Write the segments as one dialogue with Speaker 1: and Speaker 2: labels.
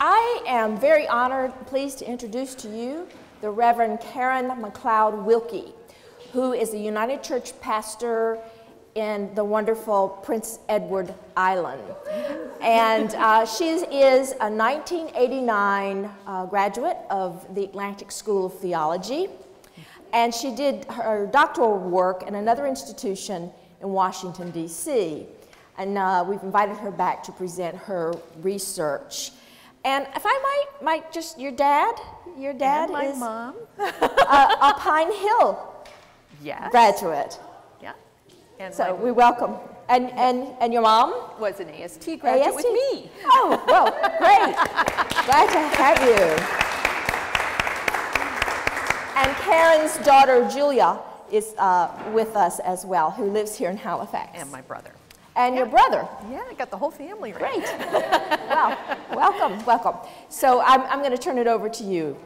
Speaker 1: I am very honored, pleased to introduce to you the Reverend Karen MacLeod-Wilkie, who is a United Church pastor in the wonderful Prince Edward Island. And she is a 1989 graduate of the Atlantic School of Theology. And she did her doctoral work in another institution in Washington, D.C. And we've invited her back to present her research. And if I might just, your dad
Speaker 2: and my
Speaker 1: is
Speaker 2: mom.
Speaker 1: a Pine Hill graduate.
Speaker 2: Yeah. And
Speaker 1: so we welcome. And your mom?
Speaker 2: Was an AST graduate with me.
Speaker 1: Oh, well, great. Glad to have you. And Karen's daughter, Julia, is with us as well, who lives here in Halifax.
Speaker 2: And my brother.
Speaker 1: And your brother.
Speaker 2: Yeah, I got the whole family right.
Speaker 1: Great. Well, welcome, welcome. So I'm going to turn it over to you,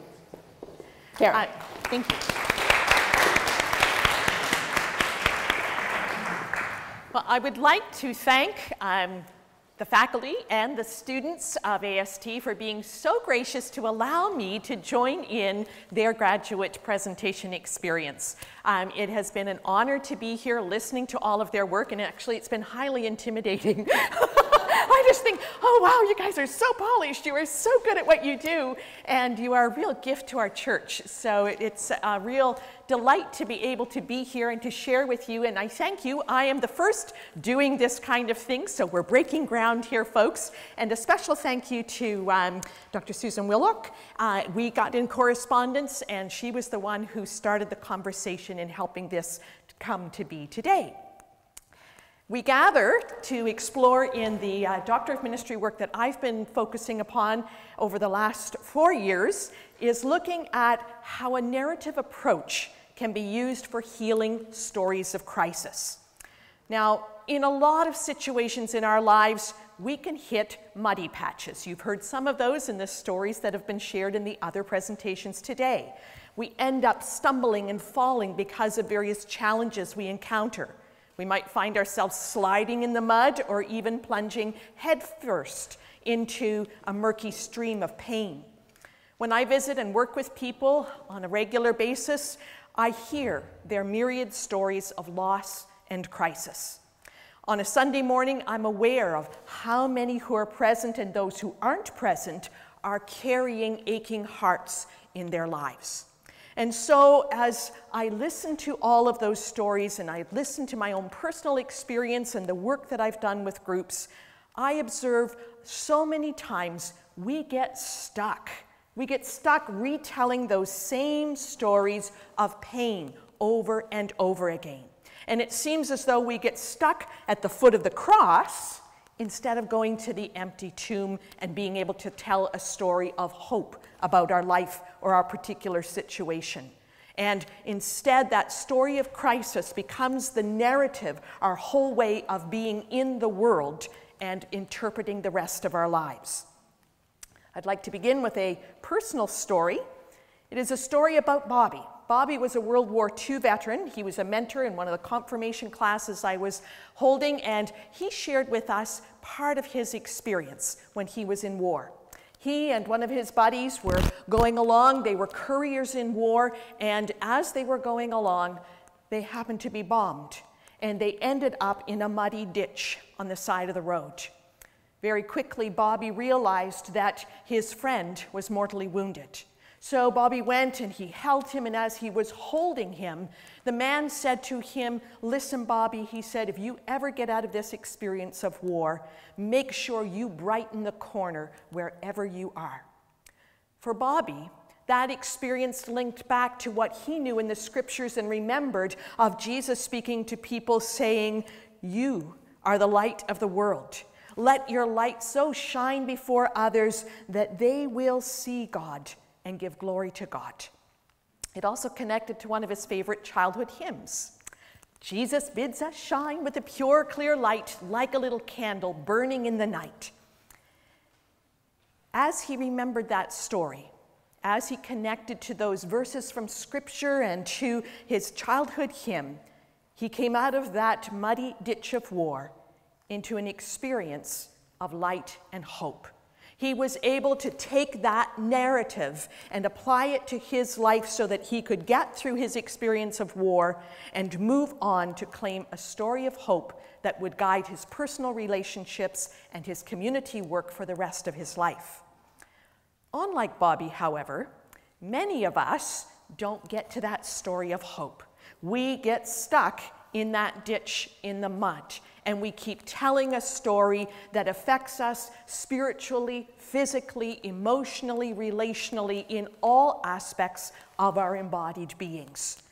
Speaker 1: Karen.
Speaker 2: Thank you. Well, I would like to thank the faculty and the students of AST for being so gracious to allow me to join in their graduate presentation experience. It has been an honor to be here listening to all of their work, and actually it's been highly intimidating. I just think, oh wow, you guys are so polished, you are so good at what you do, and you are a real gift to our church. So it's a real delight to be able to be here and to share with you, and I thank you. I am the first doing this kind of thing, so we're breaking ground here, folks. And a special thank you to Dr. Susan Willock. We got in correspondence, and she was the one who started the conversation in helping this come to be today. We gather to explore in the Doctor of Ministry work that I've been focusing upon over the last 4 years is looking at how a narrative approach can be used for healing stories of crisis. Now, in a lot of situations in our lives, we can hit muddy patches. You've heard some of those in the stories that have been shared in the other presentations today. We end up stumbling and falling because of various challenges we encounter. We might find ourselves sliding in the mud or even plunging headfirst into a murky stream of pain. When I visit and work with people on a regular basis, I hear their myriad stories of loss and crisis. On a Sunday morning, I'm aware of how many who are present and those who aren't present are carrying aching hearts in their lives. And so as I listen to all of those stories and I listen to my own personal experience and the work that I've done with groups, I observe so many times we get stuck. We get stuck retelling those same stories of pain over and over again. And it seems as though we get stuck at the foot of the cross instead of going to the empty tomb and being able to tell a story of hope about our life or our particular situation. And instead, that story of crisis becomes the narrative, our whole way of being in the world and interpreting the rest of our lives. I'd like to begin with a personal story. It is a story about Bobby. Bobby was a World War II veteran. He was a mentor in one of the confirmation classes I was holding, and he shared with us part of his experience when he was in war. He and one of his buddies were going along. They were couriers in war, and as they were going along, they happened to be bombed, and they ended up in a muddy ditch on the side of the road. Very quickly, Bobby realized that his friend was mortally wounded. So Bobby went and he held him, and as he was holding him, the man said to him, "Listen, Bobby," he said, "if you ever get out of this experience of war, make sure you brighten the corner wherever you are." For Bobby, that experience linked back to what he knew in the scriptures and remembered of Jesus speaking to people saying, "You are the light of the world. Let your light so shine before others that they will see God and give glory to God." It also connected to one of his favorite childhood hymns. Jesus bids us shine with a pure, clear light, like a little candle burning in the night. As he remembered that story, as he connected to those verses from Scripture and to his childhood hymn, he came out of that muddy ditch of war into an experience of light and hope. He was able to take that narrative and apply it to his life so that he could get through his experience of war and move on to claim a story of hope that would guide his personal relationships and his community work for the rest of his life. Unlike Bobby, however, many of us don't get to that story of hope. We get stuck in that ditch in the mud, and we keep telling a story that affects us spiritually, physically, emotionally, relationally, in all aspects of our embodied beings.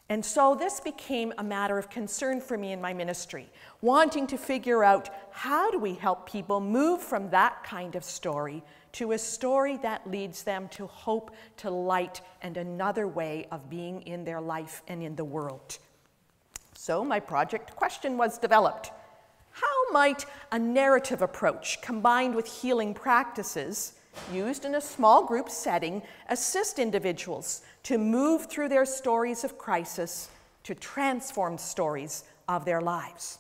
Speaker 2: And so this became a matter of concern for me in my ministry, wanting to figure out how do we help people move from that kind of story to a story that leads them to hope, to light, and another way of being in their life and in the world. So my project question was developed. How might a narrative approach combined with healing practices used in a small group setting assist individuals to move through their stories of crisis to transformed stories of their lives?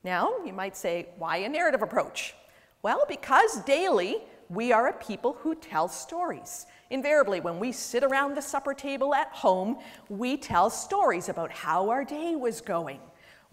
Speaker 2: Now, you might say, why a narrative approach? Well, because daily we are a people who tell stories. Invariably, when we sit around the supper table at home, we tell stories about how our day was going.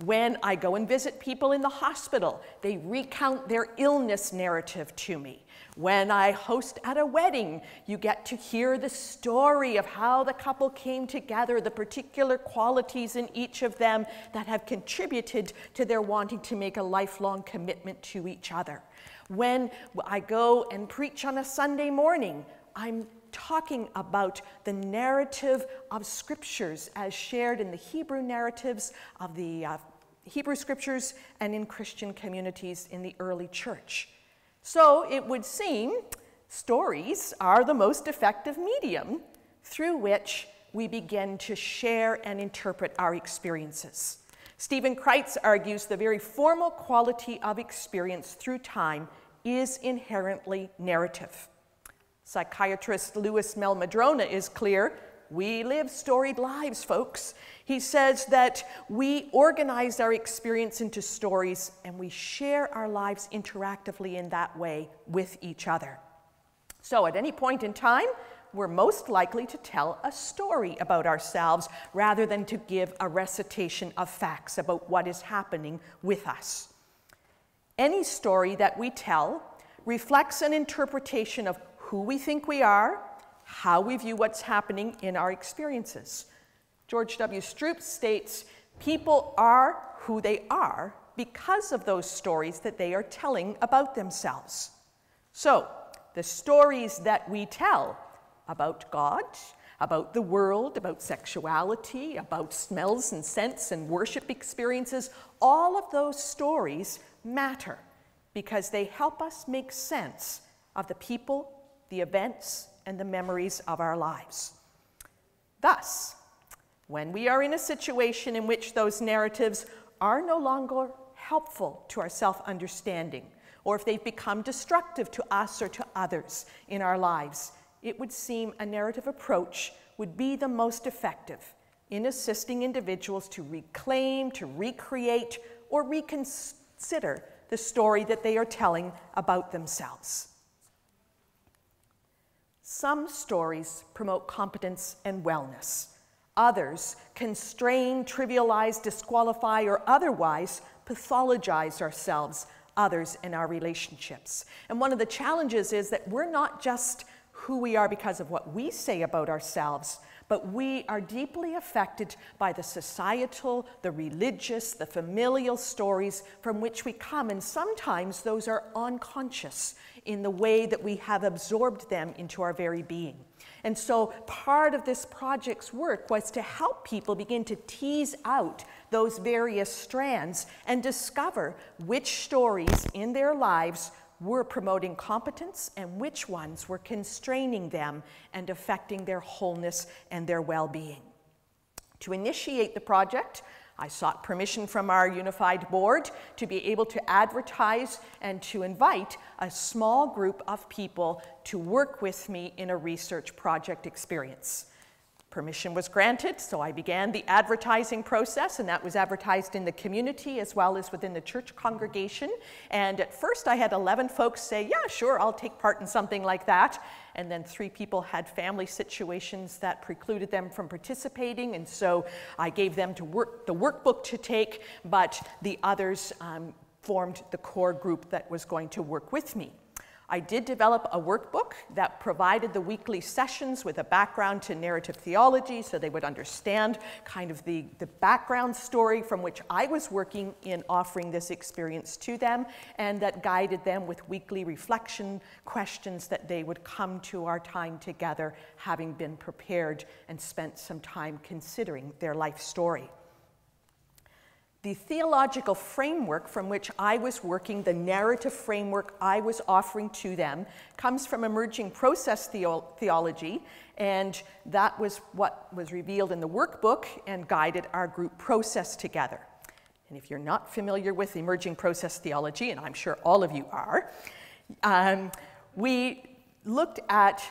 Speaker 2: When I go and visit people in the hospital, they recount their illness narrative to me. When I host at a wedding, you get to hear the story of how the couple came together, the particular qualities in each of them that have contributed to their wanting to make a lifelong commitment to each other. When I go and preach on a Sunday morning, I'm talking about the narrative of scriptures as shared in the Hebrew narratives of the Hebrew scriptures and in Christian communities in the early church. So it would seem stories are the most effective medium through which we begin to share and interpret our experiences. Stephen Kreitz argues the very formal quality of experience through time is inherently narrative. Psychiatrist Louis Melmadrona is clear. We live storied lives, folks. He says that we organize our experience into stories and we share our lives interactively in that way with each other. So at any point in time, we're most likely to tell a story about ourselves rather than to give a recitation of facts about what is happening with us. Any story that we tell reflects an interpretation of who we think we are, how we view what's happening in our experiences. George W. Stroop states, people are who they are because of those stories that they are telling about themselves. So, the stories that we tell about God, about the world, about sexuality, about smells and scents and worship experiences, all of those stories matter because they help us make sense of the people, the events, and the memories of our lives. Thus, when we are in a situation in which those narratives are no longer helpful to our self-understanding, or if they've become destructive to us or to others in our lives, it would seem a narrative approach would be the most effective in assisting individuals to reclaim, to recreate, or reconsider the story that they are telling about themselves. Some stories promote competence and wellness. Others constrain, trivialize, disqualify, or otherwise pathologize ourselves, others, and our relationships. And one of the challenges is that we're not just who we are because of what we say about ourselves, but we are deeply affected by the societal, the religious, the familial stories from which we come, and sometimes those are unconscious in the way that we have absorbed them into our very being. And so part of this project's work was to help people begin to tease out those various strands and discover which stories in their lives were promoting competence and which ones were constraining them and affecting their wholeness and their well-being. To initiate the project, I sought permission from our unified board to be able to advertise and to invite a small group of people to work with me in a research project experience. Permission was granted, so I began the advertising process, and that was advertised in the community as well as within the church congregation. And at first I had 11 folks say, yeah, sure, I'll take part in something like that. And then 3 people had family situations that precluded them from participating, and so I gave them the workbook to take, but the others formed the core group that was going to work with me. I did develop a workbook that provided the weekly sessions with a background to narrative theology so they would understand kind of the background story from which I was working in offering this experience to them, and that guided them with weekly reflection questions that they would come to our time together having been prepared and spent some time considering their life story. The theological framework from which I was working, the narrative framework I was offering to them, comes from emerging process theology, and that was what was revealed in the workbook and guided our group process together. And if you're not familiar with emerging process theology, and I'm sure all of you are, we looked at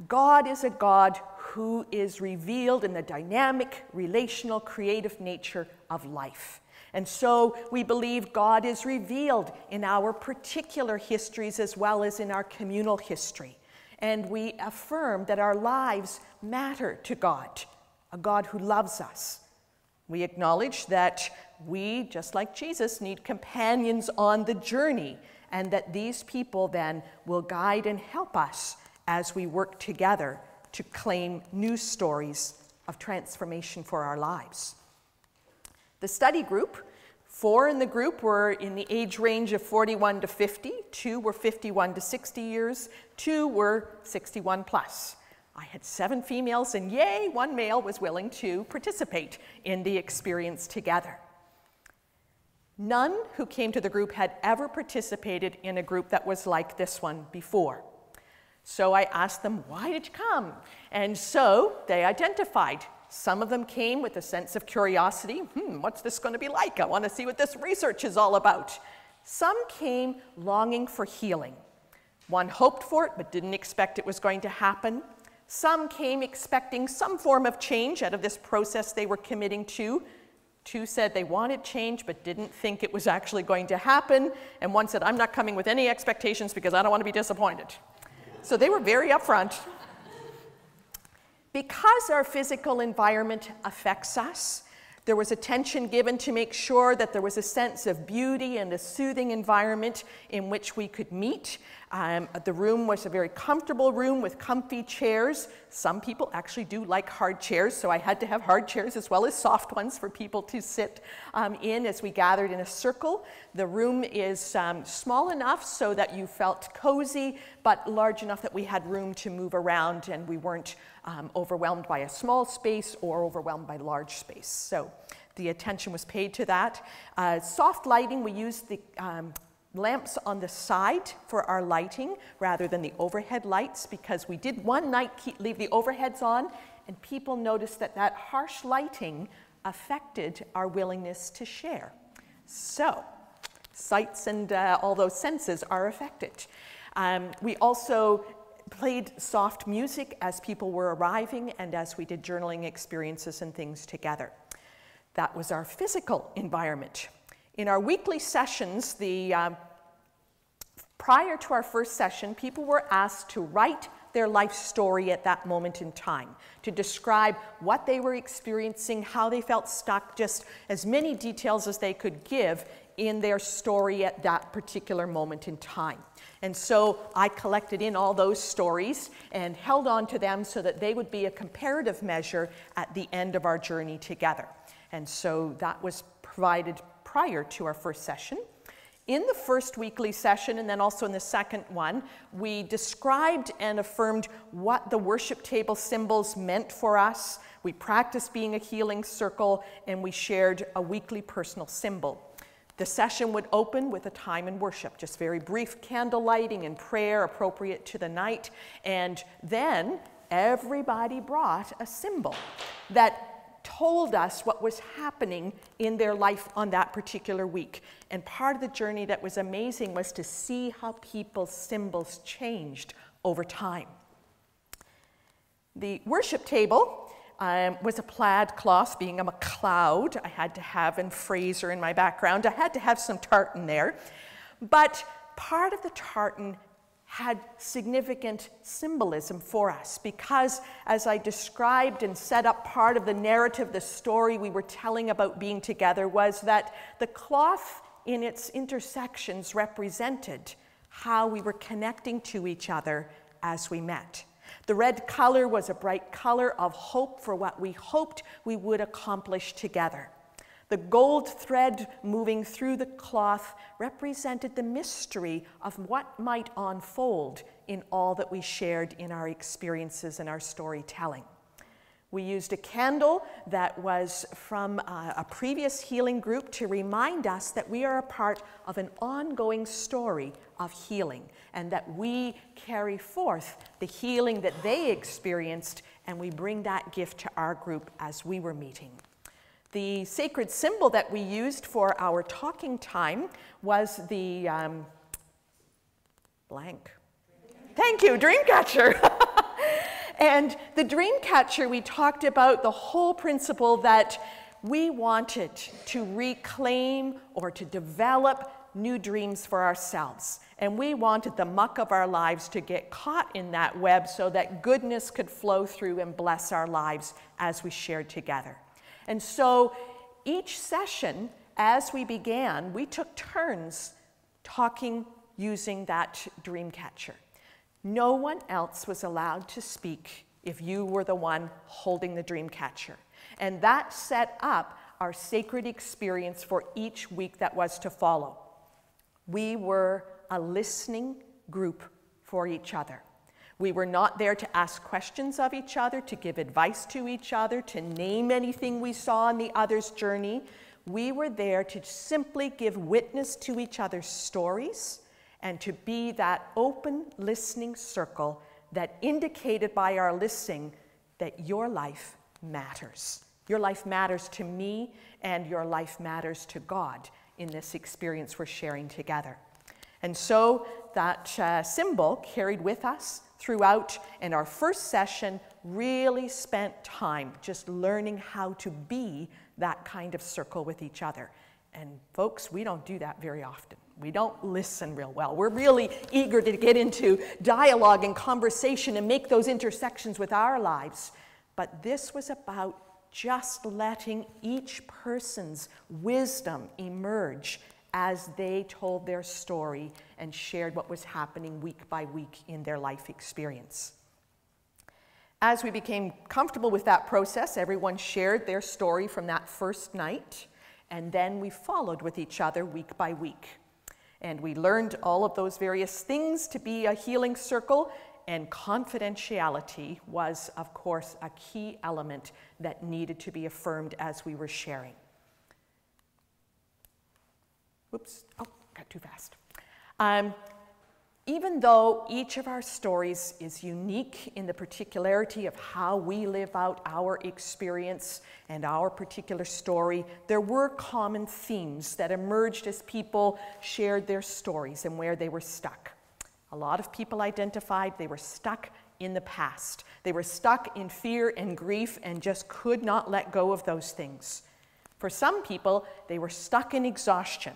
Speaker 2: God is a God who is revealed in the dynamic, relational, creative nature of life. And so we believe God is revealed in our particular histories as well as in our communal history. And we affirm that our lives matter to God, a God who loves us. We acknowledge that we, just like Jesus, need companions on the journey, and that these people then will guide and help us as we work together to claim new stories of transformation for our lives. The study group, 4 in the group were in the age range of 41 to 50, 2 were 51 to 60 years, 2 were 61 plus. I had 7 females, and yay, 1 male was willing to participate in the experience together. None who came to the group had ever participated in a group that was like this one before. So I asked them, why did you come? And so they identified. Some of them came with a sense of curiosity. What's this going to be like? I want to see what this research is all about. Some came longing for healing. One hoped for it, but didn't expect it was going to happen. Some came expecting some form of change out of this process they were committing to. 2 said they wanted change, but didn't think it was actually going to happen. And 1 said, I'm not coming with any expectations because I don't want to be disappointed. So they were very upfront. Because our physical environment affects us, there was attention given to make sure that there was a sense of beauty and a soothing environment in which we could meet. The room was a very comfortable room with comfy chairs. Some people actually do like hard chairs, so I had to have hard chairs as well as soft ones for people to sit in as we gathered in a circle. The room is small enough so that you felt cozy, but large enough that we had room to move around and we weren't overwhelmed by a small space or overwhelmed by large space. So the attention was paid to that. Soft lighting, we used the lamps on the side for our lighting rather than the overhead lights, because we did one night leave the overheads on, and people noticed that that harsh lighting affected our willingness to share. So sights and all those senses are affected. We also played soft music as people were arriving and as we did journaling experiences and things together. That was our physical environment. In our weekly sessions, prior to our first session, people were asked to write their life story at that moment in time, to describe what they were experiencing, how they felt stuck, just as many details as they could give in their story at that particular moment in time. And so I collected in all those stories and held on to them so that they would be a comparative measure at the end of our journey together. And so that was provided prior to our first session. In the first weekly session, and then also in the second one, we described and affirmed what the worship table symbols meant for us. We practiced being a healing circle, and we shared a weekly personal symbol. The session would open with a time in worship, just very brief candle lighting and prayer appropriate to the night, and then everybody brought a symbol that told us what was happening in their life on that particular week. And part of the journey that was amazing was to see how people's symbols changed over time. The worship table was a plaid cloth. Being a MacLeod, I had to have, and Fraser in my background, I had to have some tartan there. But part of the tartan had significant symbolism for us because, as I described and set up part of the narrative, the story we were telling about being together, was that the cloth in its intersections represented how we were connecting to each other as we met. The red color was a bright color of hope for what we hoped we would accomplish together. The gold thread moving through the cloth represented the mystery of what might unfold in all that we shared in our experiences and our storytelling. We used a candle that was from a previous healing group to remind us that we are a part of an ongoing story of healing, and that we carry forth the healing that they experienced, and we bring that gift to our group as we were meeting. The sacred symbol that we used for our talking time was the blank. Thank you, Dreamcatcher. And the Dreamcatcher, we talked about the whole principle that we wanted to reclaim or to develop new dreams for ourselves. And we wanted the muck of our lives to get caught in that web so that goodness could flow through and bless our lives as we shared together. And so each session, as we began, we took turns talking using that Dreamcatcher. No one else was allowed to speak if you were the one holding the Dreamcatcher. And that set up our sacred experience for each week that was to follow. We were a listening group for each other. We were not there to ask questions of each other, to give advice to each other, to name anything we saw on the other's journey. We were there to simply give witness to each other's stories and to be that open listening circle that indicated by our listening that your life matters. Your life matters to me, and your life matters to God in this experience we're sharing together. And so that symbol carried with us throughout, and our first session really spent time just learning how to be that kind of circle with each other. And folks, we don't do that very often. We don't listen real well. We're really eager to get into dialogue and conversation and make those intersections with our lives. But this was about just letting each person's wisdom emerge as they told their story and shared what was happening week by week in their life experience. As we became comfortable with that process, everyone shared their story from that first night, and then we followed with each other week by week. And we learned all of those various things to be a healing circle, and confidentiality was, of course, a key element that needed to be affirmed as we were sharing. Whoops, oh, got too fast. Even though each of our stories is unique in the particularity of how we live out our experience and our particular story, there were common themes that emerged as people shared their stories and where they were stuck. A lot of people identified they were stuck in the past. They were stuck in fear and grief and just could not let go of those things. For some people, they were stuck in exhaustion.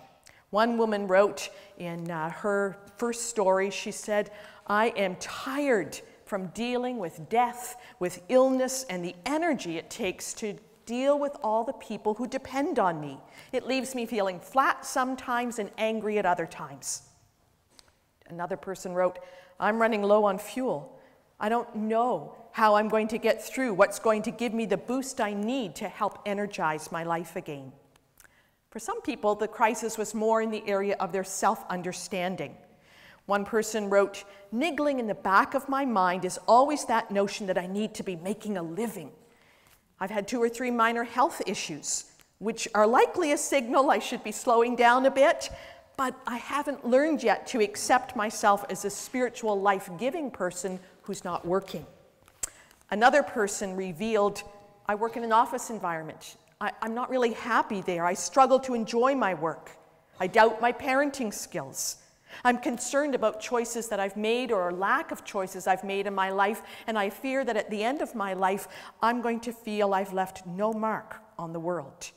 Speaker 2: One woman wrote in her first story, she said, "I am tired from dealing with death, with illness, and the energy it takes to deal with all the people who depend on me. It leaves me feeling flat sometimes and angry at other times." Another person wrote, "I'm running low on fuel. I don't know how I'm going to get through, what's going to give me the boost I need to help energize my life again." For some people, the crisis was more in the area of their self-understanding. One person wrote, "Niggling in the back of my mind is always that notion that I need to be making a living. I've had 2 or 3 minor health issues, which are likely a signal I should be slowing down a bit, but I haven't learned yet to accept myself as a spiritual, life-giving person who's not working." Another person revealed, "I work in an office environment. I'm not really happy there. I struggle to enjoy my work. I doubt my parenting skills. I'm concerned about choices that I've made or lack of choices I've made in my life, and I fear that at the end of my life, I'm going to feel I've left no mark on the world.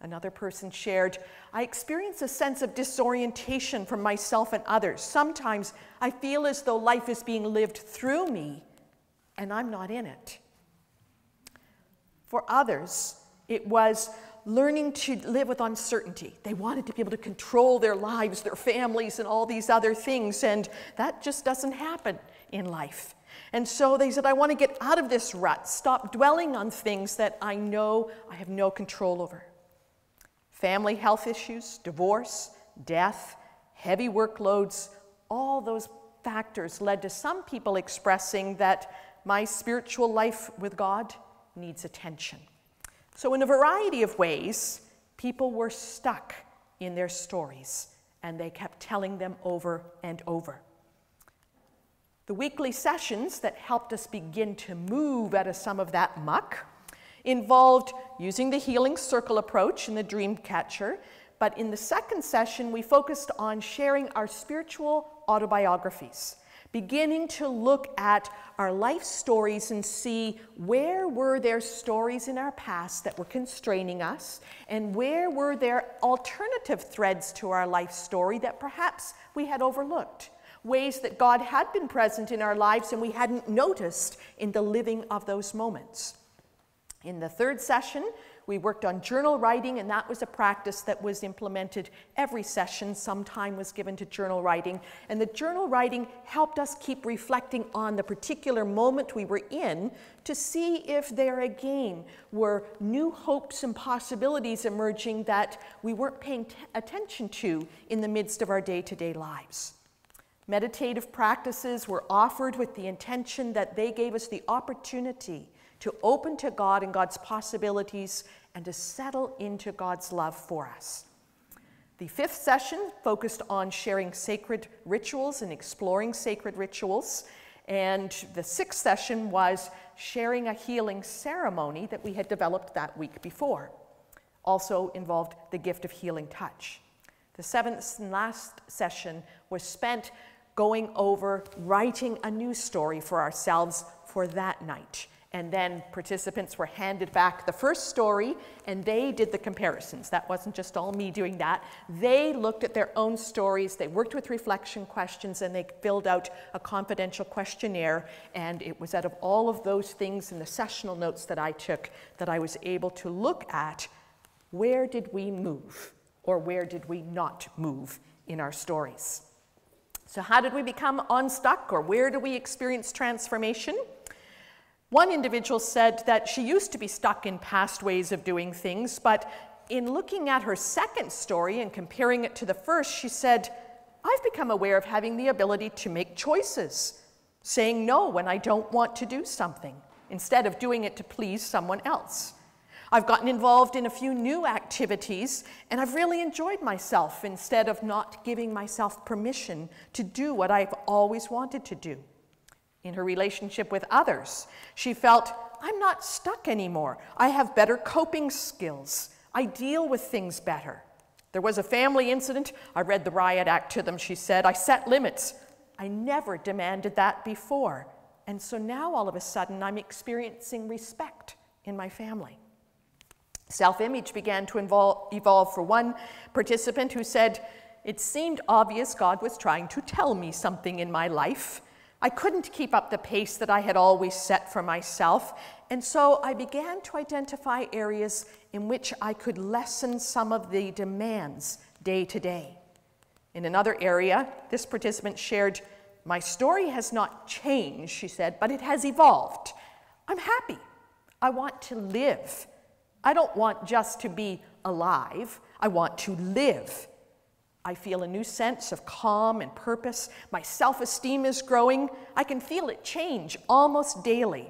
Speaker 2: Another person shared, I experience a sense of disorientation from myself and others. Sometimes I feel as though life is being lived through me, and I'm not in it. For others, it was learning to live with uncertainty. They wanted to be able to control their lives, their families, and all these other things, and that just doesn't happen in life. And so they said, I want to get out of this rut, stop dwelling on things that I know I have no control over. Family health issues, divorce, death, heavy workloads, all those factors led to some people expressing that my spiritual life with God needs attention. So in a variety of ways, people were stuck in their stories, and they kept telling them over and over. The weekly sessions that helped us begin to move out of some of that muck involved using the healing circle approach in the dream catcher, but in the second session, we focused on sharing our spiritual autobiographies, beginning to look at our life stories and see where were there stories in our past that were constraining us, and where were there alternative threads to our life story that perhaps we had overlooked, ways that God had been present in our lives and we hadn't noticed in the living of those moments. In the third session, we worked on journal writing, and that was a practice that was implemented every session. Some time was given to journal writing, and the journal writing helped us keep reflecting on the particular moment we were in to see if there again were new hopes and possibilities emerging that we weren't paying attention to in the midst of our day-to-day lives. Meditative practices were offered with the intention that they gave us the opportunity to open to God and God's possibilities and to settle into God's love for us. The fifth session focused on sharing sacred rituals and exploring sacred rituals. And the sixth session was sharing a healing ceremony that we had developed that week before. Also involved the gift of healing touch. The seventh and last session was spent going over writing a new story for ourselves for that night. And then participants were handed back the first story, and they did the comparisons. That wasn't just all me doing that. They looked at their own stories, they worked with reflection questions, and they filled out a confidential questionnaire. And it was out of all of those things in the sessional notes that I took that I was able to look at where did we move, or where did we not move in our stories. So how did we become unstuck, or where do we experience transformation? One individual said that she used to be stuck in past ways of doing things, but in looking at her second story and comparing it to the first, she said, I've become aware of having the ability to make choices, saying no when I don't want to do something, instead of doing it to please someone else. I've gotten involved in a few new activities, and I've really enjoyed myself instead of not giving myself permission to do what I've always wanted to do. In her relationship with others, she felt, I'm not stuck anymore. I have better coping skills. I deal with things better. There was a family incident. I read the riot act to them, she said. I set limits. I never demanded that before. And so now all of a sudden I'm experiencing respect in my family. Self-image began to evolve for one participant who said, it seemed obvious God was trying to tell me something in my life. I couldn't keep up the pace that I had always set for myself, and so I began to identify areas in which I could lessen some of the demands day to day. In another area, this participant shared, my story has not changed, she said, but it has evolved. I'm happy. I want to live. I don't want just to be alive. I want to live. I feel a new sense of calm and purpose. My self-esteem is growing. I can feel it change almost daily.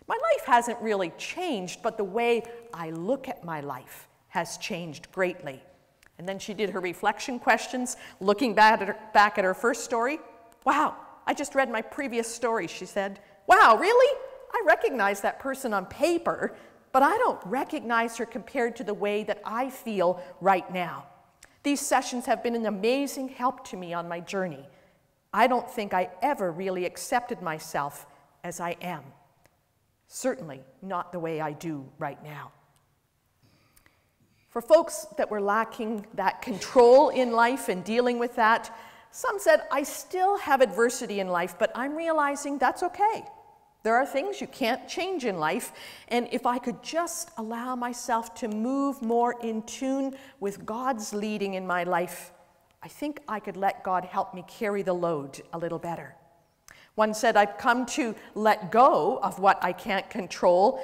Speaker 2: My life hasn't really changed, but the way I look at my life has changed greatly. And then she did her reflection questions, looking back at her first story. Wow, I just read my previous story, she said. Wow, really? I recognize that person on paper, but I don't recognize her compared to the way that I feel right now. These sessions have been an amazing help to me on my journey. I don't think I ever really accepted myself as I am. Certainly not the way I do right now. For folks that were lacking that control in life and dealing with that, some said, I still have adversity in life, but I'm realizing that's okay. There are things you can't change in life, and if I could just allow myself to move more in tune with God's leading in my life, I think I could let God help me carry the load a little better. One said, I've come to let go of what I can't control.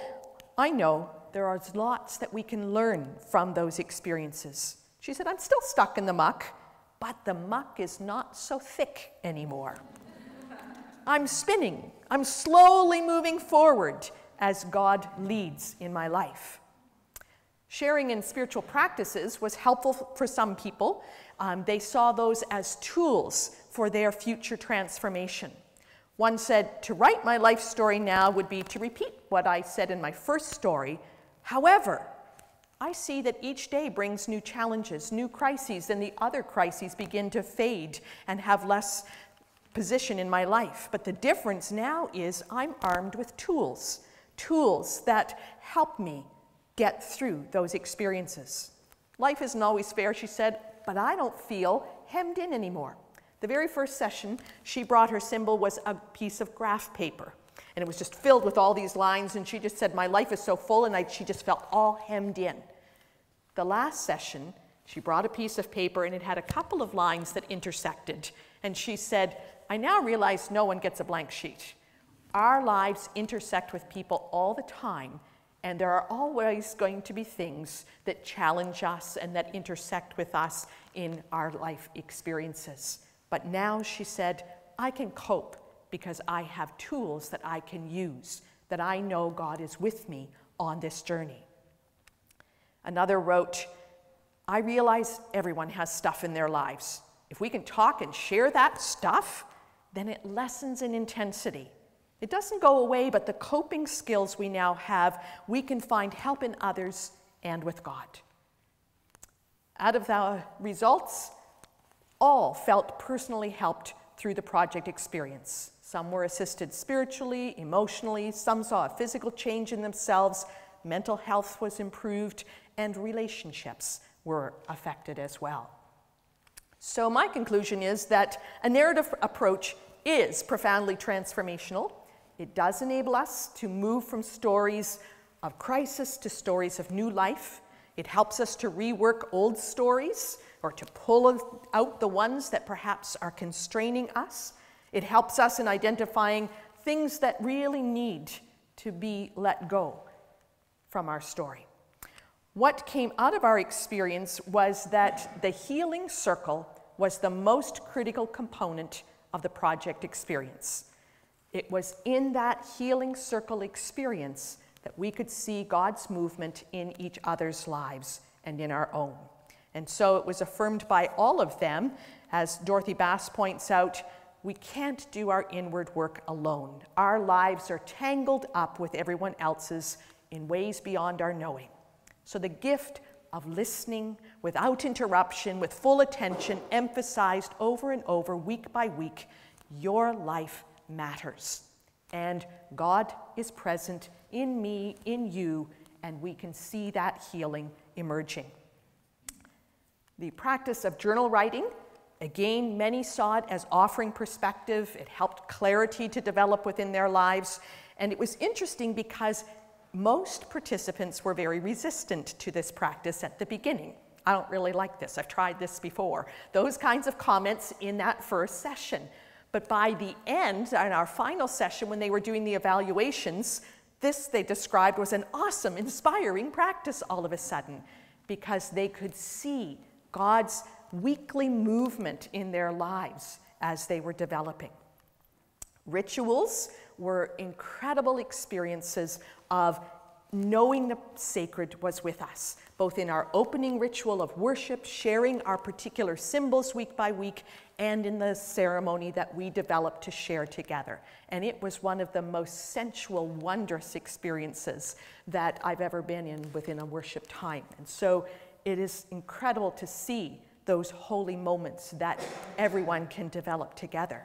Speaker 2: I know there are lots that we can learn from those experiences. She said, I'm still stuck in the muck, but the muck is not so thick anymore. I'm spinning. I'm slowly moving forward as God leads in my life. Sharing in spiritual practices was helpful for some people. They saw those as tools for their future transformation. One said, to write my life story now would be to repeat what I said in my first story. However, I see that each day brings new challenges, new crises, and the other crises begin to fade and have less position in my life. But the difference now is I'm armed with tools that help me get through those experiences. Life isn't always fair, she said, but I don't feel hemmed in anymore. The very first session, she brought her symbol was a piece of graph paper. And it was just filled with all these lines, and she just said, my life is so full, and she just felt all hemmed in. The last session, she brought a piece of paper, and it had a couple of lines that intersected. And she said, I now realize no one gets a blank sheet. Our lives intersect with people all the time, and there are always going to be things that challenge us and that intersect with us in our life experiences. But now, she said, I can cope because I have tools that I can use, that I know God is with me on this journey. Another wrote, I realize everyone has stuff in their lives. If we can talk and share that stuff, then it lessens in intensity. It doesn't go away, but the coping skills we now have, we can find help in others and with God. Out of the results, all felt personally helped through the project experience. Some were assisted spiritually, emotionally, some saw a physical change in themselves, mental health was improved, and relationships were affected as well. So my conclusion is that a narrative approach is profoundly transformational. It does enable us to move from stories of crisis to stories of new life. It helps us to rework old stories or to pull out the ones that perhaps are constraining us. It helps us in identifying things that really need to be let go from our story. What came out of our experience was that the healing circle was the most critical component of the project experience. It was in that healing circle experience that we could see God's movement in each other's lives and in our own. And so it was affirmed by all of them. As Dorothy Bass points out, we can't do our inward work alone. Our lives are tangled up with everyone else's in ways beyond our knowing. So the gift of listening without interruption, with full attention, emphasized over and over, week by week, your life matters. And God is present in me, in you, and we can see that healing emerging. The practice of journal writing, again, many saw it as offering perspective. It helped clarity to develop within their lives. And it was interesting because most participants were very resistant to this practice at the beginning. I don't really like this. I've tried this before. Those kinds of comments in that first session. But by the end, in our final session, when they were doing the evaluations, this they described was an awesome, inspiring practice all of a sudden, because they could see God's weekly movement in their lives as they were developing. Rituals were incredible experiences of knowing the sacred was with us, both in our opening ritual of worship, sharing our particular symbols week by week, and in the ceremony that we developed to share together. And it was one of the most sensual, wondrous experiences that I've ever been in within a worship time. And so it is incredible to see those holy moments that everyone can develop together.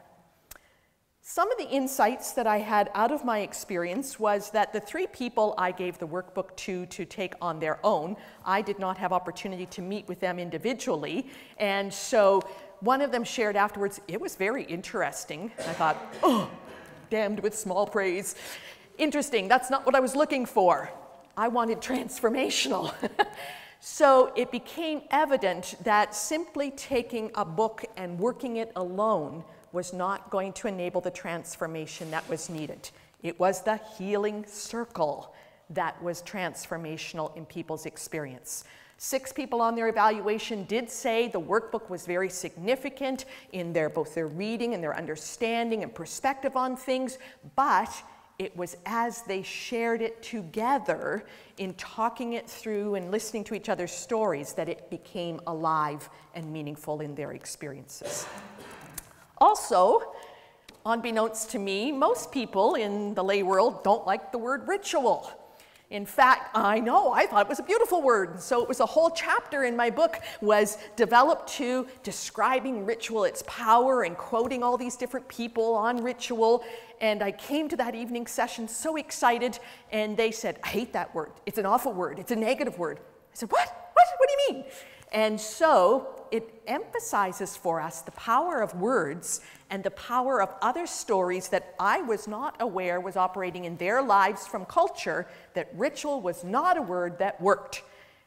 Speaker 2: Some of the insights that I had out of my experience was that the 3 people I gave the workbook to take on their own, I did not have opportunity to meet with them individually, and so one of them shared afterwards, it was very interesting. I thought, oh, damned with small praise. Interesting, that's not what I was looking for. I wanted transformational. So it became evident that simply taking a book and working it alone was not going to enable the transformation that was needed. It was the healing circle that was transformational in people's experience. 6 people on their evaluation did say the workbook was very significant in both their reading and their understanding and perspective on things, but it was as they shared it together in talking it through and listening to each other's stories that it became alive and meaningful in their experiences. Also, unbeknownst to me, most people in the lay world don't like the word ritual. In fact, I thought it was a beautiful word. So it was a whole chapter in my book was developed to describing ritual, its power, and quoting all these different people on ritual. And I came to that evening session so excited, and they said, I hate that word. It's an awful word. It's a negative word. I said, what? What do you mean? And so it emphasizes for us the power of words and the power of other stories that I was not aware was operating in their lives from culture, that ritual was not a word that worked.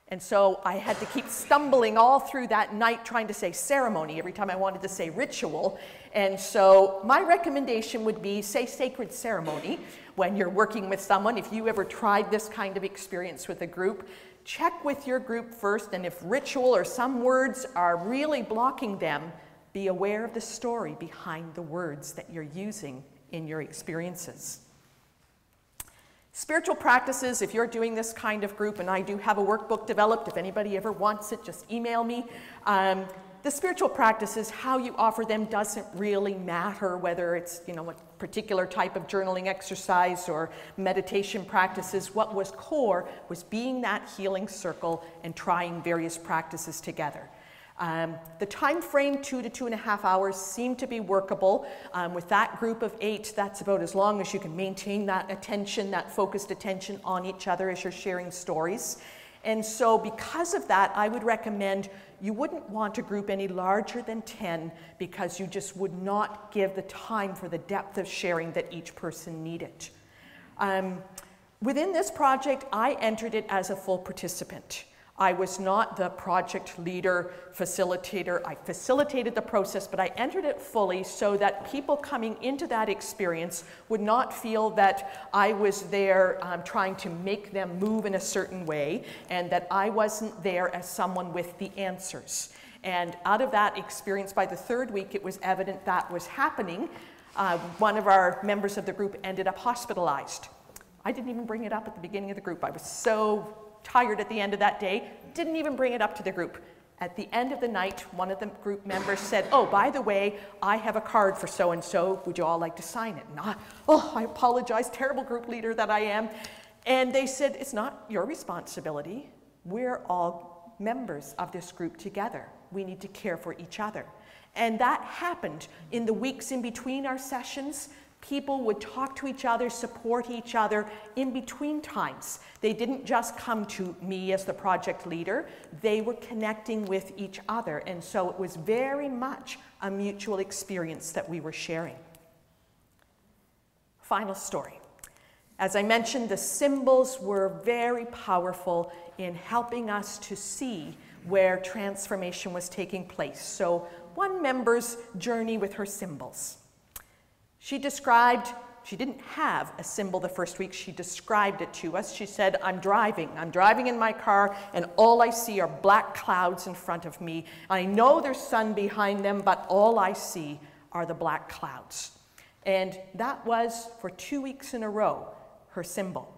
Speaker 2: And so I had to keep stumbling all through that night trying to say ceremony every time I wanted to say ritual. And so my recommendation would be say sacred ceremony when you're working with someone. If you ever tried this kind of experience with a group, check with your group first, and if ritual or some words are really blocking them, be aware of the story behind the words that you're using in your experiences. Spiritual practices, if you're doing this kind of group, and I do have a workbook developed, if anybody ever wants it, just email me. The spiritual practices, how you offer them doesn't really matter, whether it's, a particular type of journaling exercise or meditation practices. What was core was being that healing circle and trying various practices together. The time frame, 2 to 2.5 hours, seemed to be workable. With that group of 8, that's about as long as you can maintain that attention, that focused attention on each other as you're sharing stories. And so because of that, I would recommend you wouldn't want a group any larger than 10 because you just would not give the time for the depth of sharing that each person needed. Within this project, I entered it as a full participant. I was not the project leader, facilitator. I facilitated the process, but I entered it fully so that people coming into that experience would not feel that I was there trying to make them move in a certain way, and that I wasn't there as someone with the answers. And out of that experience, by the 3rd week, it was evident that was happening. One of our members of the group ended up hospitalized. I didn't even bring it up at the beginning of the group. I was so tired at the end of that day, didn't even bring it up to the group. At the end of the night, one of the group members said, oh, by the way, I have a card for so-and-so. Would you all like to sign it? And I apologize, terrible group leader that I am. And they said, it's not your responsibility. We're all members of this group together. We need to care for each other. And that happened in the weeks in between our sessions. People would talk to each other, support each other in between times. They didn't just come to me as the project leader. They were connecting with each other. And so it was very much a mutual experience that we were sharing. Final story. As I mentioned, the symbols were very powerful in helping us to see where transformation was taking place. So one member's journey with her symbols. She described, she didn't have a symbol the first week, she described it to us. She said, I'm driving in my car, and all I see are black clouds in front of me. I know there's sun behind them, but all I see are the black clouds. And that was, for 2 weeks in a row, her symbol.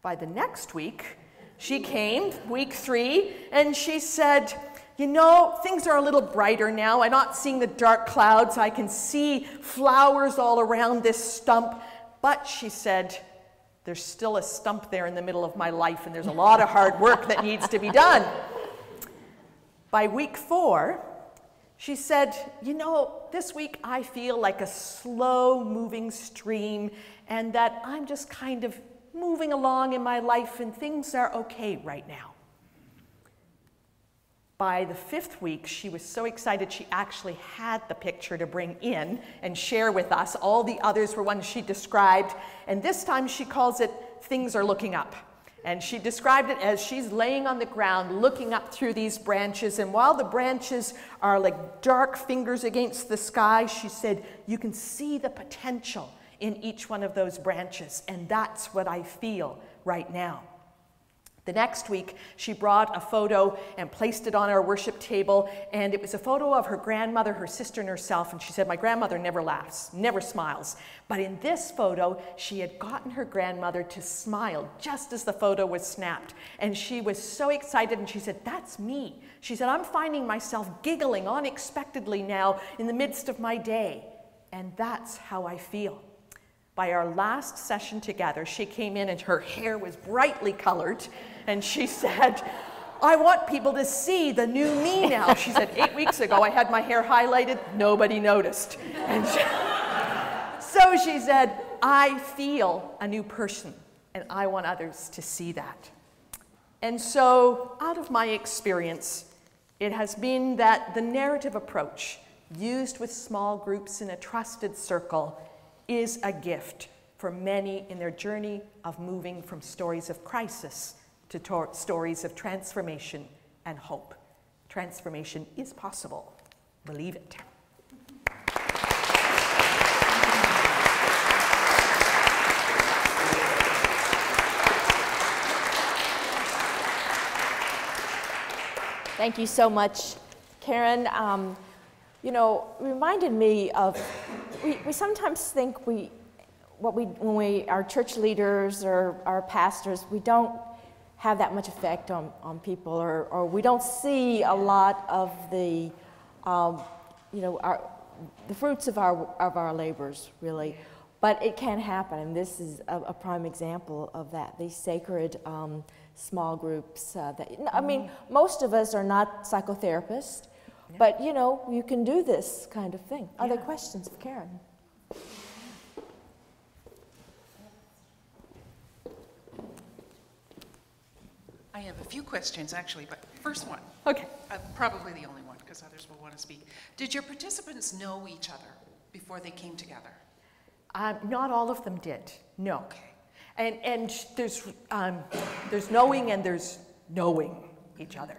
Speaker 2: By the next week, she came, week 3, and she said, things are a little brighter now. I'm not seeing the dark clouds. I can see flowers all around this stump. But, she said, there's still a stump there in the middle of my life, and there's a lot of hard work that needs to be done. By week 4, she said, you know, this week I feel like a slow-moving stream and that I'm just kind of moving along in my life and things are okay right now. By the 5th week, she was so excited she actually had the picture to bring in and share with us. All the others were ones she described, and this time she calls it "Things Are Looking Up." And she described it as she's laying on the ground looking up through these branches, and while the branches are like dark fingers against the sky, she said, you can see the potential in each one of those branches, and that's what I feel right now. The next week, she brought a photo and placed it on our worship table, and it was a photo of her grandmother, her sister, and herself, and she said, my grandmother never laughs, never smiles. But in this photo, she had gotten her grandmother to smile just as the photo was snapped, and she was so excited, and she said, that's me. She said, I'm finding myself giggling unexpectedly now in the midst of my day, and that's how I feel. By our last session together, she came in and her hair was brightly colored, and she said, I want people to see the new me now. She said, 8 weeks ago I had my hair highlighted, nobody noticed. And so she said, I feel a new person, and I want others to see that. And so, out of my experience, it has been that the narrative approach, used with small groups in a trusted circle, is a gift for many in their journey of moving from stories of crisis to stories of transformation and hope. Transformation is possible. Believe it.
Speaker 1: Thank you so much, Karen. You know, reminded me of, we sometimes think when we are church leaders or our pastors, we don't have that much effect on people, or we don't see a lot of the, you know, the fruits of our labors, really. But it can happen, and this is a prime example of that. These sacred small groups that, I mean, most of us are not psychotherapists, but you know, you can do this kind of thing. Other questions for Karen?
Speaker 3: I have a few questions, actually, but first one.
Speaker 2: Okay.
Speaker 3: Probably the only one, because others will want to speak. Did your participants know each other before they came together?
Speaker 2: Not all of them did, no.
Speaker 3: Okay.
Speaker 2: And there's knowing and there's knowing each other.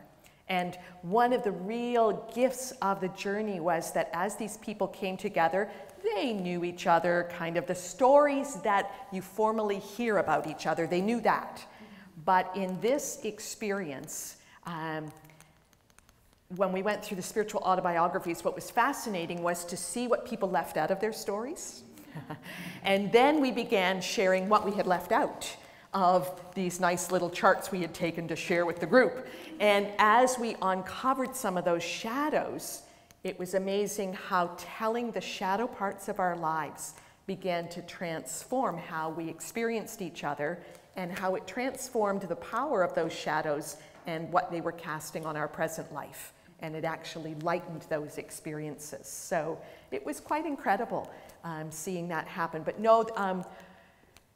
Speaker 2: And one of the real gifts of the journey was that as these people came together, they knew each other, kind of the stories that you formally hear about each other, they knew that. But in this experience, when we went through the spiritual autobiographies, what was fascinating was to see what people left out of their stories. And then we began sharing what we had left out of these nice little charts we had taken to share with the group. And as we uncovered some of those shadows, it was amazing how telling the shadow parts of our lives began to transform how we experienced each other, and how it transformed the power of those shadows and what they were casting on our present life. And it actually lightened those experiences. So it was quite incredible seeing that happen. But no,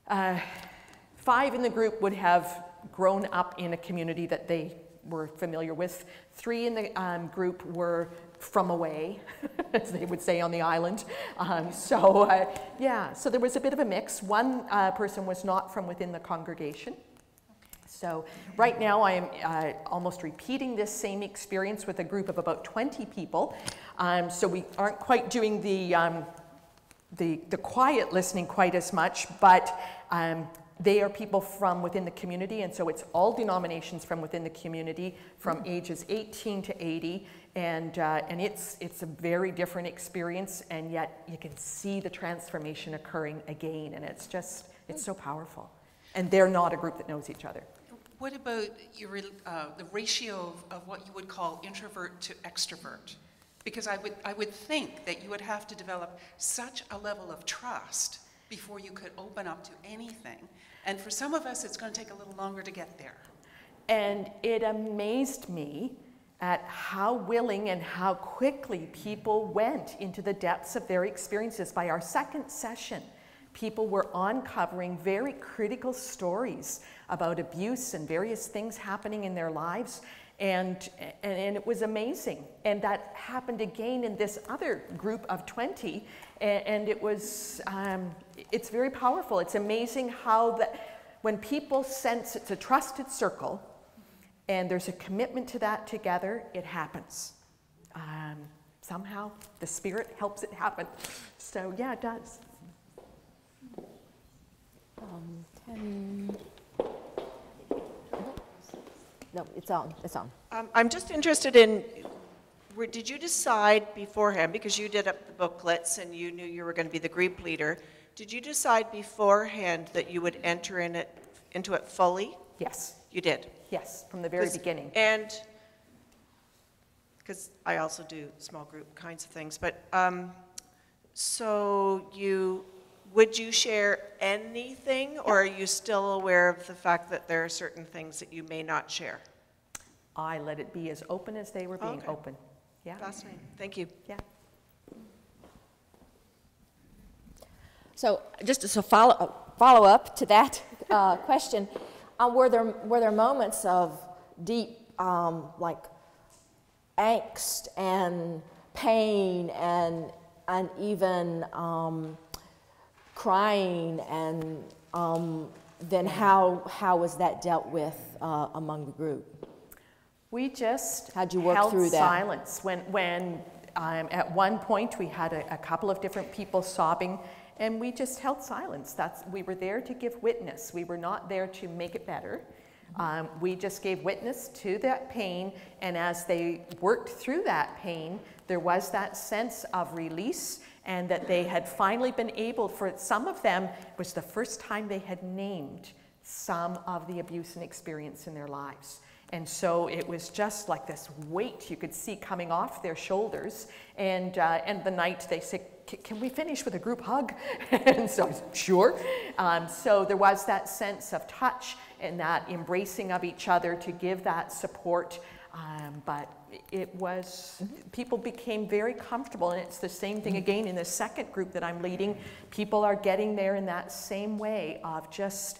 Speaker 2: 5 in the group would have grown up in a community that they were familiar with. 3 in the group were from away, as they would say on the island. Yeah, so there was a bit of a mix. One person was not from within the congregation. So right now I am almost repeating this same experience with a group of about 20 people. So we aren't quite doing the quiet listening quite as much, but they are people from within the community, and so it's all denominations from within the community from ages 18 to 80, and it's a very different experience, and yet you can see the transformation occurring again, and it's so powerful. And they're not a group that knows each other.
Speaker 3: What about your, the ratio of what you would call introvert to extrovert? Because I would think that you would have to develop such a level of trust before you could open up to anything. And for some of us, it's going to take a little longer to get there.
Speaker 2: And it amazed me at how willing and how quickly people went into the depths of their experiences. By our second session, people were uncovering very critical stories about abuse and various things happening in their lives, and it was amazing. And that happened again in this other group of 20, and it was, it's very powerful. It's amazing how when people sense it's a trusted circle, and there's a commitment to that together, it happens. Somehow the Spirit helps it happen. So yeah, it does.
Speaker 1: No, it's on. It's on.
Speaker 4: I'm just interested in, did you decide beforehand, because you did up the booklets and you knew you were going to be the group leader, did you decide beforehand that you would enter into it fully?
Speaker 2: Yes.
Speaker 4: You did?
Speaker 2: Yes, from the very beginning.
Speaker 4: And, because I also do small group kinds of things, but, so would you share anything, or are you still aware of the fact that there are certain things that you may not share?
Speaker 2: I let it be as open as they were being open. Yeah.
Speaker 4: Fascinating. Thank you.
Speaker 2: Yeah.
Speaker 1: So just as a follow up to that question, were there moments of deep like angst and pain and even crying, and then how was that dealt with among the group?
Speaker 2: We just
Speaker 1: how'd you work
Speaker 2: held
Speaker 1: through that?
Speaker 2: Silence. When at one point we had a couple of different people sobbing, and we just held silence. We were there to give witness. We were not there to make it better. We just gave witness to that pain, and as they worked through that pain, there was that sense of release, and that they had finally been able, for some of them, it was the first time they had named some of the abuse and experience in their lives. And so it was just like this weight you could see coming off their shoulders. And the night they said, can we finish with a group hug? And so I said, sure. So there was that sense of touch and that embracing of each other to give that support. But it was, people became very comfortable, and it's the same thing again in the second group that I'm leading. People are getting there in that same way of just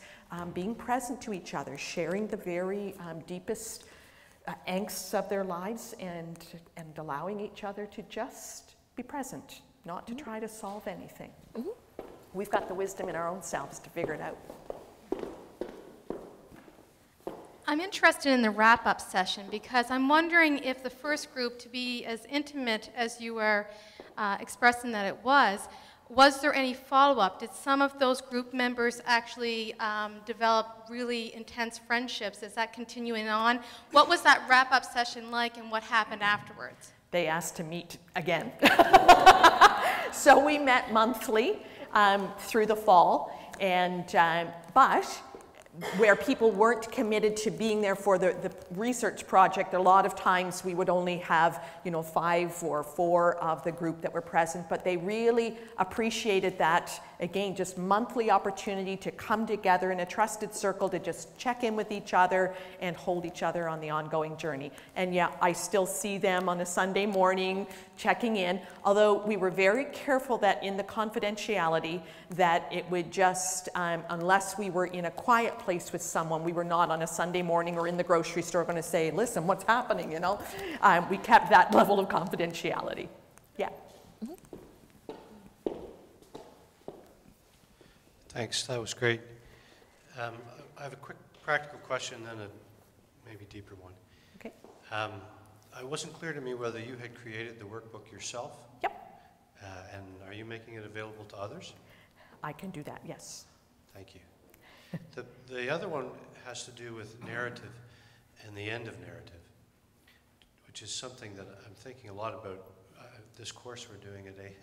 Speaker 2: being present to each other, sharing the very deepest angsts of their lives, and allowing each other to just be present, not to try to solve anything. We've got the wisdom in our own selves to figure it out.
Speaker 5: I'm interested in the wrap-up session because I'm wondering if the first group, to be as intimate as you were expressing that it was there any follow-up? Did some of those group members actually develop really intense friendships? Is that continuing on? What was that wrap-up session like, and what happened afterwards?
Speaker 2: They asked to meet again. So we met monthly through the fall, and but where people weren't committed to being there for the research project, a lot of times we would only have, 5 or 4 of the group that were present, but they really appreciated that, again, just monthly opportunity to come together in a trusted circle to just check in with each other and hold each other on the ongoing journey. And yeah, I still see them on a Sunday morning checking in, although we were very careful that in the confidentiality that it would just, unless we were in a quiet place with someone, we were not on a Sunday morning or in the grocery store going to say, listen, what's happening, we kept that level of confidentiality. Yeah.
Speaker 6: Thanks, that was great. I have a quick practical question and a maybe deeper one.
Speaker 2: Okay.
Speaker 6: It wasn't clear to me whether you had created the workbook yourself.
Speaker 2: Yep.
Speaker 6: And are you making it available to others?
Speaker 2: I can do that, yes.
Speaker 6: Thank you. The other one has to do with narrative and the end of narrative, which is something that I'm thinking a lot about. This course we're doing today,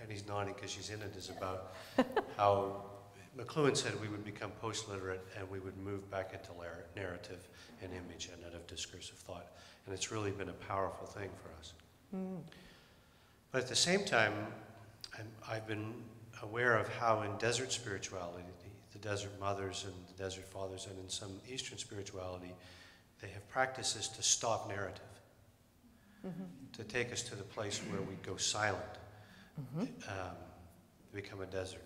Speaker 6: Penny's nodding because she's in it, is about how McLuhan said we would become post-literate and we would move back into narrative and image and out of discursive thought. And it's really been a powerful thing for us. Mm. But at the same time, I've been aware of how in desert spirituality, the desert mothers and the desert fathers, and in some Eastern spirituality, they have practices to stop narrative. to take us to the place where we go silent, become a desert.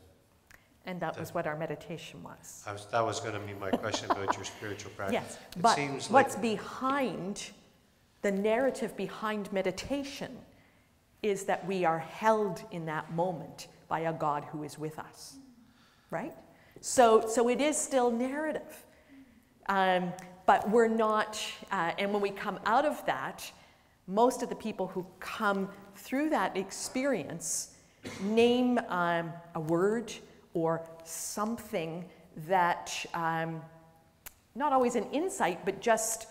Speaker 2: And that was what our meditation was.
Speaker 6: That was going to be my question about your spiritual practice.
Speaker 2: Yes,
Speaker 6: It
Speaker 2: but
Speaker 6: seems
Speaker 2: what's
Speaker 6: like
Speaker 2: behind, the narrative behind meditation is that we are held in that moment by a God who is with us, right? So it is still narrative. But we're not, and when we come out of that, most of the people who come through that experience name a word or something that, not always an insight, but just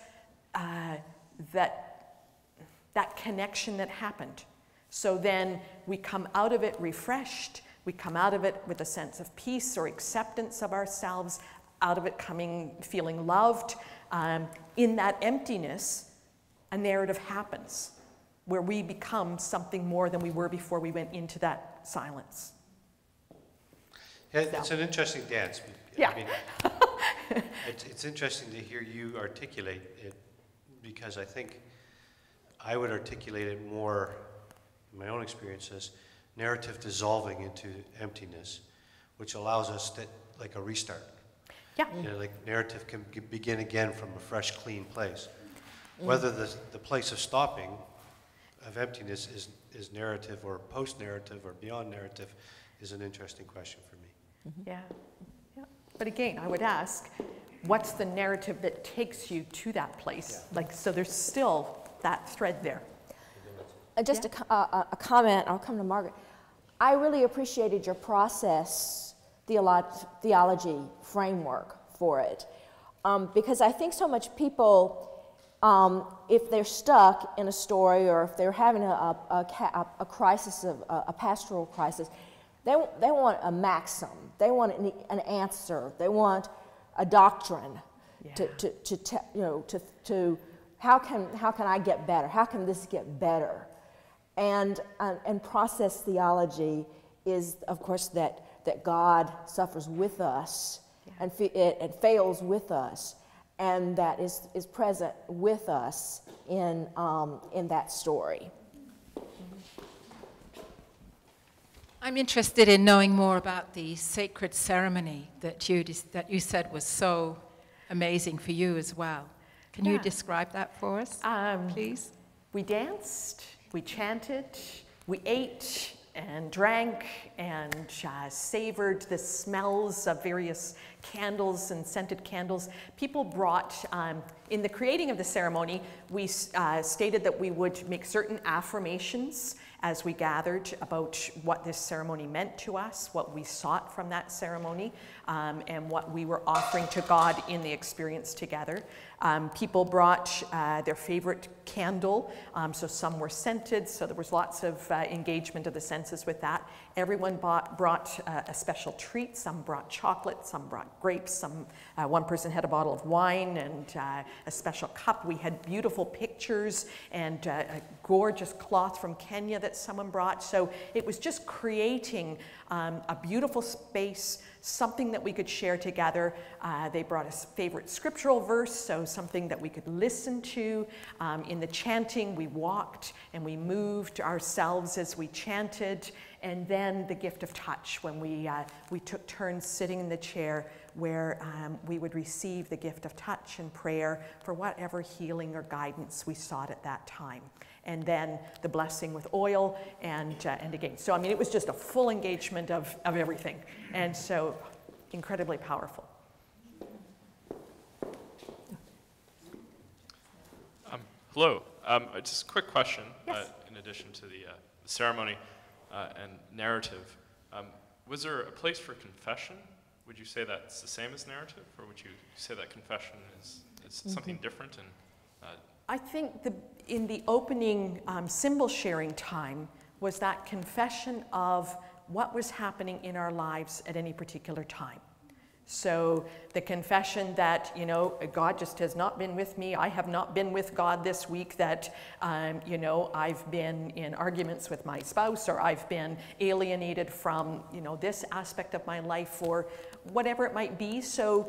Speaker 2: that connection that happened. So then we come out of it refreshed, we come out of it with a sense of peace or acceptance of ourselves, out of it feeling loved. In that emptiness, a narrative happens where we become something more than we were before we went into that silence.
Speaker 6: Yeah, it's an interesting dance.
Speaker 2: Yeah.
Speaker 6: I mean, it's interesting to hear you articulate it, because I think I would articulate it more, in my own experiences, narrative dissolving into emptiness, which allows us to, like a restart.
Speaker 2: Yeah.
Speaker 6: You know, like narrative can begin again from a fresh, clean place. Whether the place of stopping, of emptiness, is narrative or post-narrative or beyond narrative is an interesting question for me.
Speaker 2: Yeah. But again, I would ask, what's the narrative that takes you to that place?
Speaker 6: Yeah.
Speaker 2: Like, so there's still that thread there.
Speaker 1: Just a comment, I'll come to Margaret. I really appreciated your process theology framework for it, because I think so much people, if they're stuck in a story or if they're having a crisis, a pastoral crisis, they want a maxim, they want an answer, they want a doctrine to how can I get better? How can this get better? And process theology is, of course, that God suffers with us and fails with us, and that is present with us in that story.
Speaker 7: I'm interested in knowing more about the sacred ceremony that you said was so amazing for you as well. Can you describe that for us, please?
Speaker 2: We danced, we chanted, we ate and drank and savored the smells of various candles and scented candles. People brought, in the creating of the ceremony, we stated that we would make certain affirmations as we gathered about what this ceremony meant to us, what we sought from that ceremony, and what we were offering to God in the experience together. People brought their favorite candle, so some were scented, so there was lots of engagement of the senses with that. Everyone brought a special treat. Some brought chocolate, some brought grapes, one person had a bottle of wine and a special cup. We had beautiful pictures and a gorgeous cloth from Kenya that someone brought. So it was just creating a beautiful space, something that we could share together. They brought a favorite scriptural verse, so something that we could listen to. In the chanting, we walked and we moved ourselves as we chanted. And then the gift of touch, when we took turns sitting in the chair where we would receive the gift of touch and prayer for whatever healing or guidance we sought at that time. And then the blessing with oil and again. So, I mean, it was just a full engagement of everything. And so incredibly powerful.
Speaker 8: Hello. Just a quick question.
Speaker 2: Yes.
Speaker 8: In addition to the ceremony and narrative, was there a place for confession? Would you say that's the same as narrative, or would you say that confession is something different? And
Speaker 2: I think in the opening symbol sharing time was that confession of what was happening in our lives at any particular time. So the confession that, you know, God just has not been with me. I have not been with God this week, that, you know, I've been in arguments with my spouse, or I've been alienated from, you know, this aspect of my life, or whatever it might be. So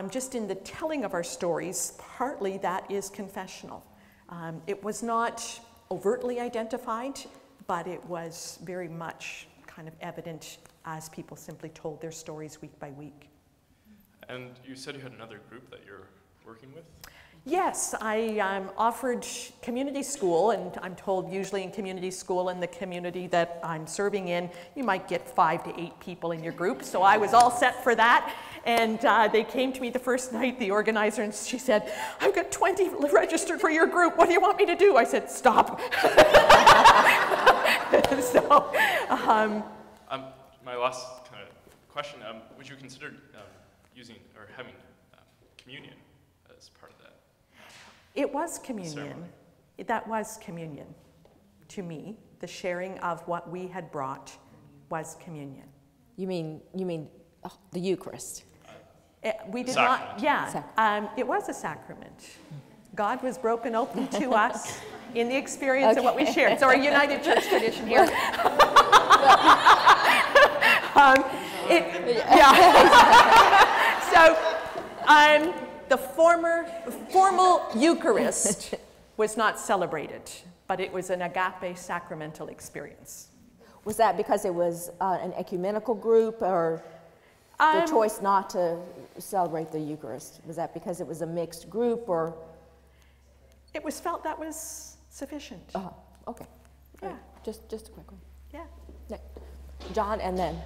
Speaker 2: just in the telling of our stories, partly that is confessional. It was not overtly identified, but it was very much kind of evident as people simply told their stories week by week.
Speaker 8: And you said you had another group that you're working with?
Speaker 2: Yes, I offered community school, and I'm told usually in community school in the community that I'm serving in, you might get 5 to 8 people in your group, so I was all set for that. And they came to me the first night, the organizer, and she said, I've got 20 registered for your group, what do you want me to do? I said, stop. So,
Speaker 8: my last kind of question, would you consider using or having communion as part of that?
Speaker 2: It was communion.
Speaker 8: Ceremony.
Speaker 2: That was communion to me. The sharing of what we had brought was communion.
Speaker 1: You mean the Eucharist?
Speaker 2: We did
Speaker 8: Sacrament.
Speaker 2: not, yeah. It was a sacrament. God was broken open to us in the experience of what we shared. So our United Church tradition here. So the formal Eucharist was not celebrated, but it was an agape sacramental experience.
Speaker 1: Was that because it was an ecumenical group, or the choice not to celebrate the Eucharist? Was that because it was a mixed group, or?
Speaker 2: It was felt that was sufficient.
Speaker 1: Okay.
Speaker 2: Yeah.
Speaker 1: Just a quick one.
Speaker 2: Yeah.
Speaker 1: Yeah. John, and then.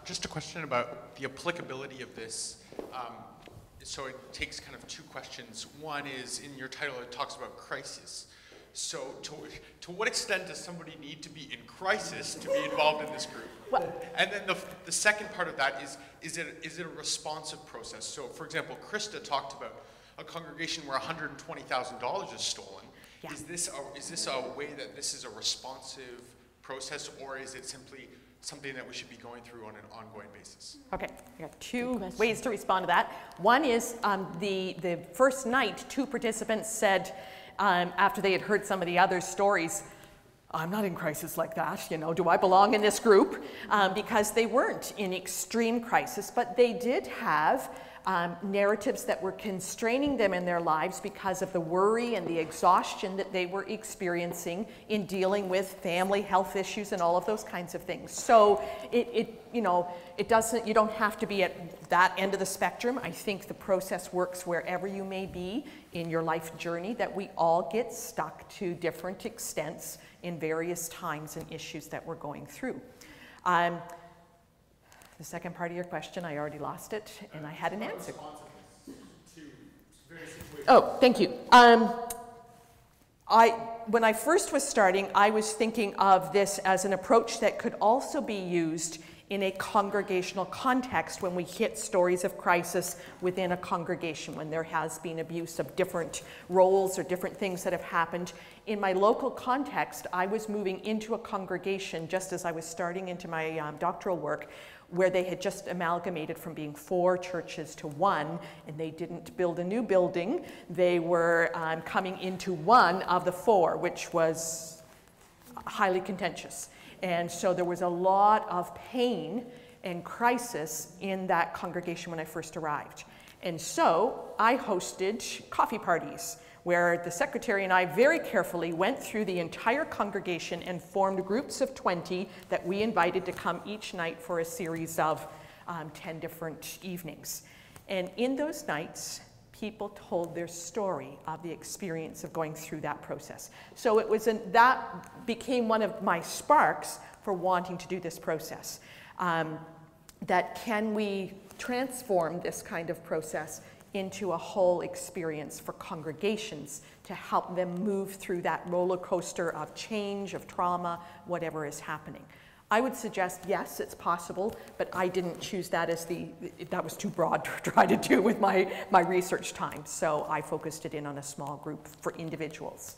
Speaker 9: Just a question about the applicability of this. So it takes kind of two questions. One is, in your title, it talks about crisis. So to what extent does somebody need to be in crisis to be involved in this group?
Speaker 2: Well,
Speaker 9: and then the second part of that is it a responsive process? So for example, Krista talked about a congregation where $120,000 is stolen.
Speaker 2: Yeah.
Speaker 9: Is this a way that this is a responsive process, or is it simply something that we should be going through on an ongoing basis?
Speaker 2: okay, I got two ways to respond to that. One is the first night, 2 participants said, after they had heard some of the other stories, I'm not in crisis like that, you know, do I belong in this group? Because they weren't in extreme crisis, but they did have narratives that were constraining them in their lives because of the worry and the exhaustion that they were experiencing in dealing with family health issues and all of those kinds of things. So you don't have to be at that end of the spectrum. I think the process works wherever you may be in your life journey, that we all get stuck to different extents in various times and issues that we're going through. The second part of your question, I already lost it, and I had an answer. Oh, thank you. When I first was starting, I was thinking of this as an approach that could also be used in a congregational context when we hit stories of crisis within a congregation, when there has been abuse of different roles or different things that have happened. In my local context, I was moving into a congregation just as I was starting into my doctoral work, where they had just amalgamated from being 4 churches to 1, and they didn't build a new building. They were coming into one of the 4, which was highly contentious. And so there was a lot of pain and crisis in that congregation when I first arrived. And so I hosted coffee parties where the secretary and I very carefully went through the entire congregation and formed groups of 20 that we invited to come each night for a series of 10 different evenings. And in those nights, people told their story of the experience of going through that process. So it was that became one of my sparks for wanting to do this process. That can we transform this kind of process into a whole experience for congregations to help them move through that roller coaster of change, of trauma, whatever is happening. I would suggest, yes, it's possible, but I didn't choose that as that was too broad to try to do with my research time. So I focused it in on a small group for individuals.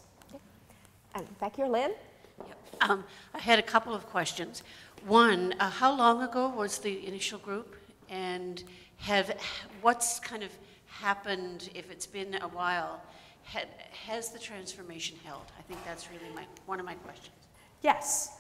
Speaker 1: Okay. Back here, Lynn?
Speaker 10: Yep. I had a couple of questions. One, how long ago was the initial group? And what's kind of happened, if it's been a while, has the transformation held? I think that's really one of my questions.
Speaker 2: Yes.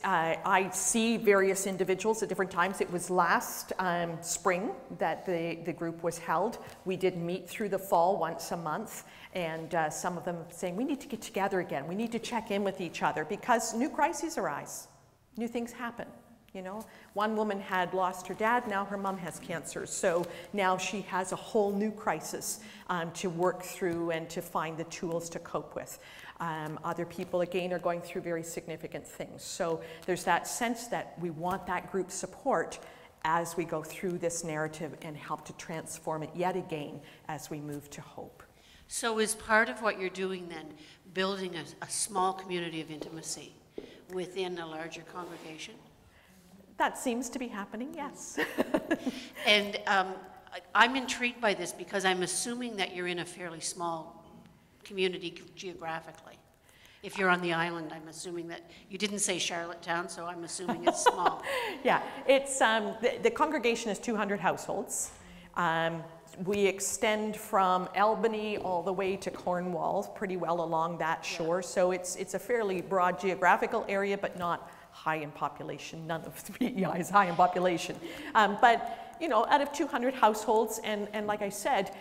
Speaker 2: I see various individuals at different times. It was last spring that the group was held. We did meet through the fall once a month, and some of them saying, we need to get together again. We need to check in with each other because new crises arise. New things happen. You know, one woman had lost her dad, now her mom has cancer. So now she has a whole new crisis to work through and to find the tools to cope with. Other people, again, are going through very significant things. So there's that sense that we want that group support as we go through this narrative and help to transform it yet again as we move to hope.
Speaker 10: So is part of what you're doing then building a small community of intimacy within a larger congregation?
Speaker 2: That seems to be happening, yes.
Speaker 10: And I'm intrigued by this because I'm assuming that you're in a fairly small community geographically. If you're on the island, I'm assuming that, you didn't say Charlottetown, so I'm assuming it's small.
Speaker 2: Yeah, it's, the congregation is 200 households. We extend from Albany all the way to Cornwall, pretty well along that shore. Yeah. So it's a fairly broad geographical area, but not high in population. None of the PEI is high in population. But, you know, out of 200 households, and like I said,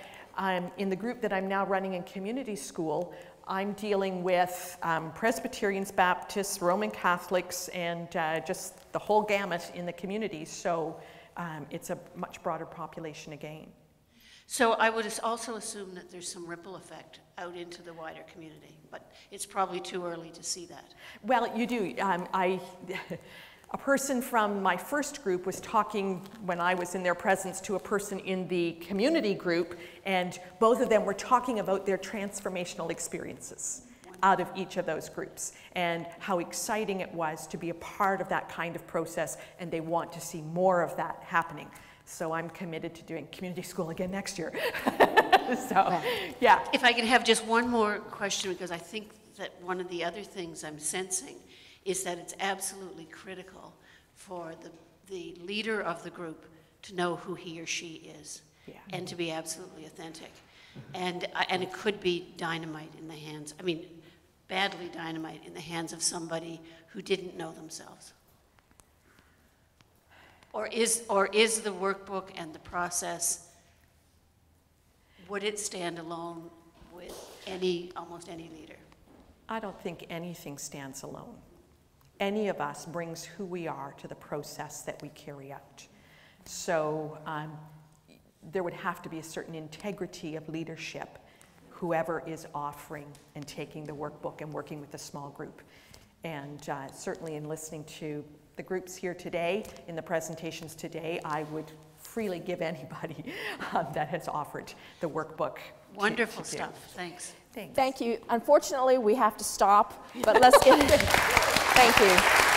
Speaker 2: in the group that I'm now running in community school, I'm dealing with Presbyterians, Baptists, Roman Catholics, and just the whole gamut in the community. So it's a much broader population again.
Speaker 10: So I would also assume that there's some ripple effect out into the wider community, but it's probably too early to see that.
Speaker 2: Well, you do. A person from my first group was talking when I was in their presence to a person in the community group, and both of them were talking about their transformational experiences out of each of those groups and how exciting it was to be a part of that kind of process, and they want to see more of that happening. So I'm committed to doing community school again next year. So, yeah.
Speaker 10: If I can have just one more question, because I think that one of the other things I'm sensing is that it's absolutely critical for the leader of the group to know who he or she is, and to be absolutely authentic. And it could be dynamite in the hands, I mean, badly dynamite in the hands of somebody who didn't know themselves. Or is the workbook and the process, would it stand alone with almost any leader?
Speaker 2: I don't think anything stands alone. Any of us brings who we are to the process that we carry out. So there would have to be a certain integrity of leadership, whoever is offering and taking the workbook and working with a small group. And certainly in listening to the groups here today, in the presentations today, I would freely give anybody that has offered the workbook.
Speaker 10: Wonderful stuff. Thanks.
Speaker 1: Thank you. Unfortunately, we have to stop, but let's get it. Thank you.